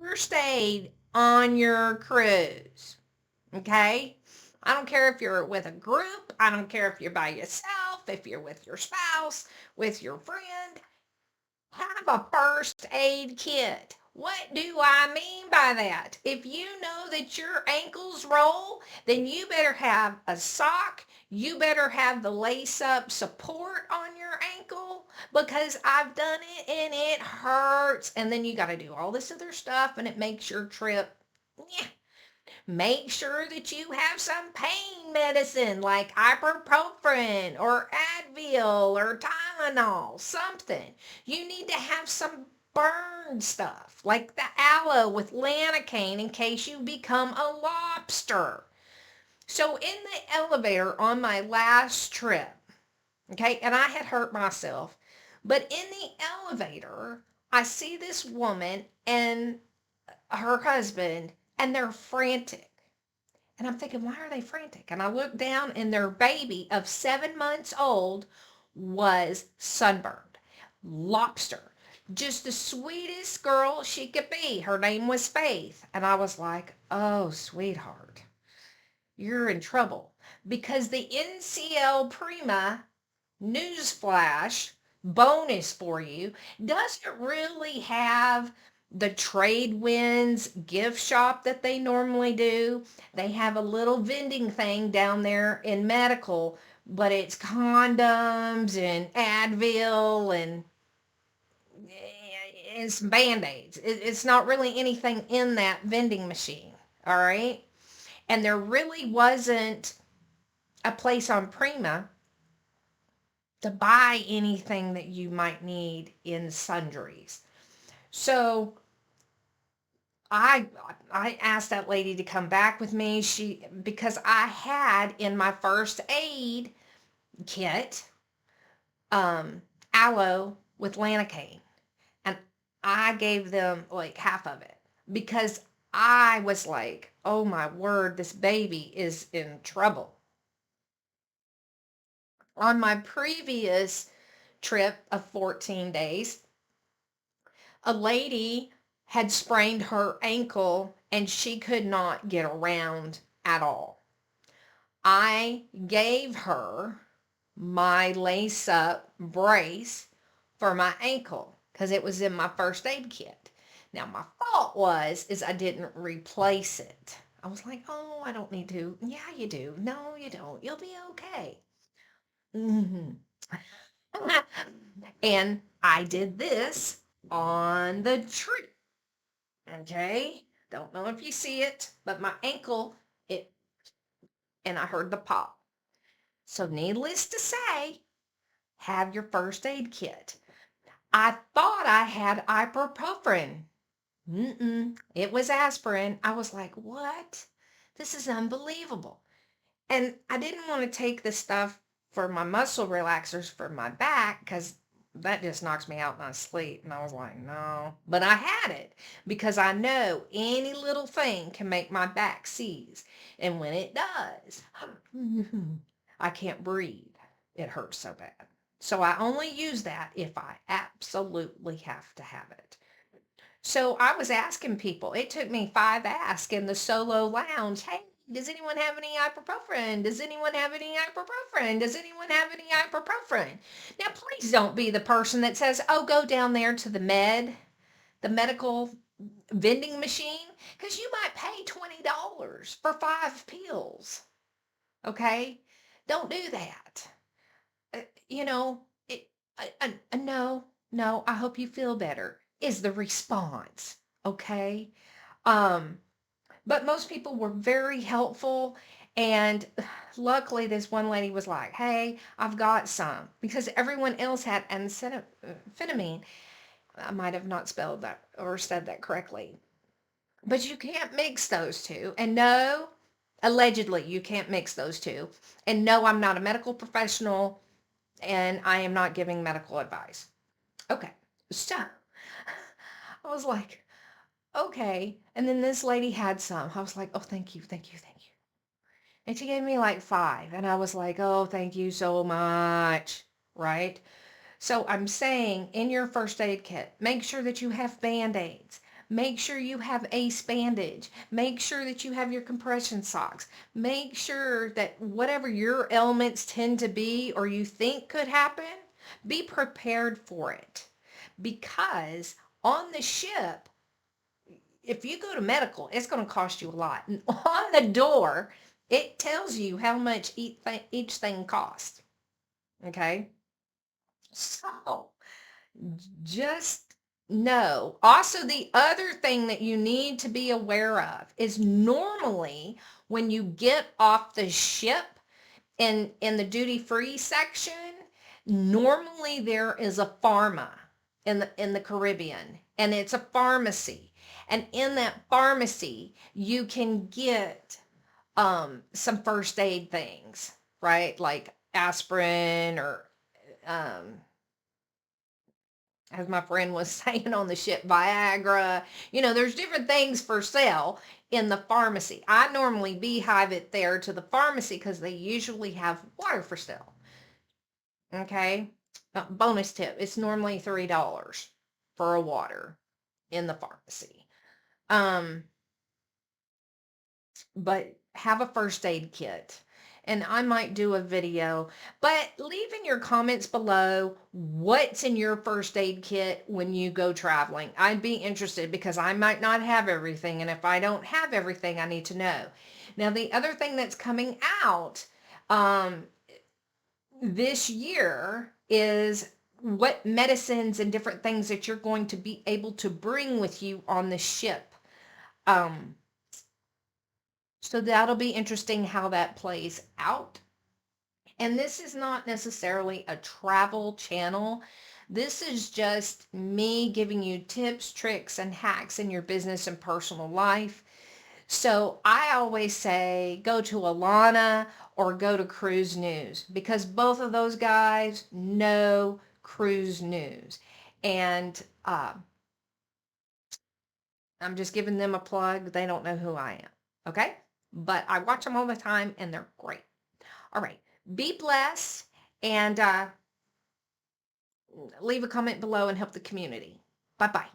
first aid on your cruise. Okay? I don't care if you're with a group, I don't care if you're by yourself, if you're with your spouse, with your friend, have a first aid kit. What do I mean by that? If you know that your ankles roll, then you better have a sock. You better have the lace up support on your ankle because I've done it and it hurts. And then you got to do all this other stuff and it makes your trip. Yeah. Make sure that you have some pain medicine like ibuprofen or Advil or Tylenol, something. You need to have some burn stuff like the aloe with lanacane in case you become a lobster. So in the elevator on my last trip, okay, and I had hurt myself, but in the elevator, I see this woman and her husband, and they're frantic. And I'm thinking, why are they frantic? And I looked down, and their baby of 7 months old was sunburned. Lobster. Just the sweetest girl she could be. Her name was Faith. And I was like, oh, sweetheart, you're in trouble. Because the NCL Prima newsflash bonus for you doesn't really have the trade winds gift shop that they normally do. They have a little vending thing down there in medical, but it's condoms and Advil and some band-aids. It's not really anything in that vending machine. All right. And there really wasn't a place on Prima to buy anything that you might need in sundries. So I I asked that lady to come back with me. She because I had in my first aid kit aloe with lanacane, and I gave them like half of it because I was like, oh my word, this baby is in trouble. On my previous trip of 14 days, a lady had sprained her ankle and she could not get around at all. I gave her my lace up brace for my ankle because it was in my first aid kit. Now my fault was is I didn't replace it. I was like, "Oh, I don't need to." Yeah, you do. No, you don't. You'll be okay. Hmm. And I did this on the tree. Okay. Don't know if you see it, but my ankle, it, and I heard the pop. So, needless to say, have your first aid kit. I thought I had ibuprofen. Mm-mm, it was aspirin. I was like, what? This is unbelievable. And I didn't want to take this stuff for my muscle relaxers for my back because that just knocks me out in my sleep. And I was like, no. But I had it because I know any little thing can make my back seize. And when it does, I can't breathe. It hurts so bad. So I only use that if I absolutely have to have it. So I was asking people. It took me 5 asks in the solo lounge. Hey, does anyone have any ibuprofen? Does anyone have any ibuprofen? Does anyone have any ibuprofen? Now, please don't be the person that says, oh, go down there to the medical vending machine, because you might pay $20 for 5 pills. Okay? Don't do that. You know, no, no, I hope you feel better is the response. Okay. Um, but most people were very helpful. And luckily, this one lady was like, hey, I've got some because everyone else had amphetamine. I might have not spelled that or said that correctly, but you can't mix those two. And no, allegedly, you can't mix those two. And no, I'm not a medical professional and I am not giving medical advice. Okay. So I was like, okay. And then this lady had some. I was like, oh, thank you, thank you, thank you. And she gave me like 5. And I was like, oh, thank you so much. Right? So I'm saying in your first aid kit, make sure that you have band aids. Make sure you have ace bandage. Make sure that you have your compression socks. Make sure that whatever your ailments tend to be or you think could happen, be prepared for it. Because on the ship, if you go to medical, it's going to cost you a lot. And on the door, it tells you how much each thing costs. Okay? So just know. Also, the other thing that you need to be aware of is normally when you get off the ship in the duty free section, normally there is a pharma in the Caribbean, and it's a pharmacy. And in that pharmacy, you can get some first aid things, right? Like aspirin or as my friend was saying on the ship, Viagra. There's different things for sale in the pharmacy. I normally beehive it there to the pharmacy because they usually have water for sale. Okay. Bonus tip. It's normally $3 for a water in the pharmacy. But have a first aid kit. And I might do a video, but leave in your comments below what's in your first aid kit when you go traveling. I'd be interested because I might not have everything. And if I don't have everything, I need to know. Now, the other thing that's coming out this year is what medicines and different things that you're going to be able to bring with you on the ship. So that'll be interesting how that plays out. And this is not necessarily a travel channel. This is just me giving you tips, tricks, and hacks in your business and personal life. So I always say go to Alana or go to Cruise News because both of those guys know cruise news. And I'm just giving them a plug. They don't know who I am. Okay? But I watch them all the time and they're great. All right. Be blessed and leave a comment below and help the community. Bye-bye.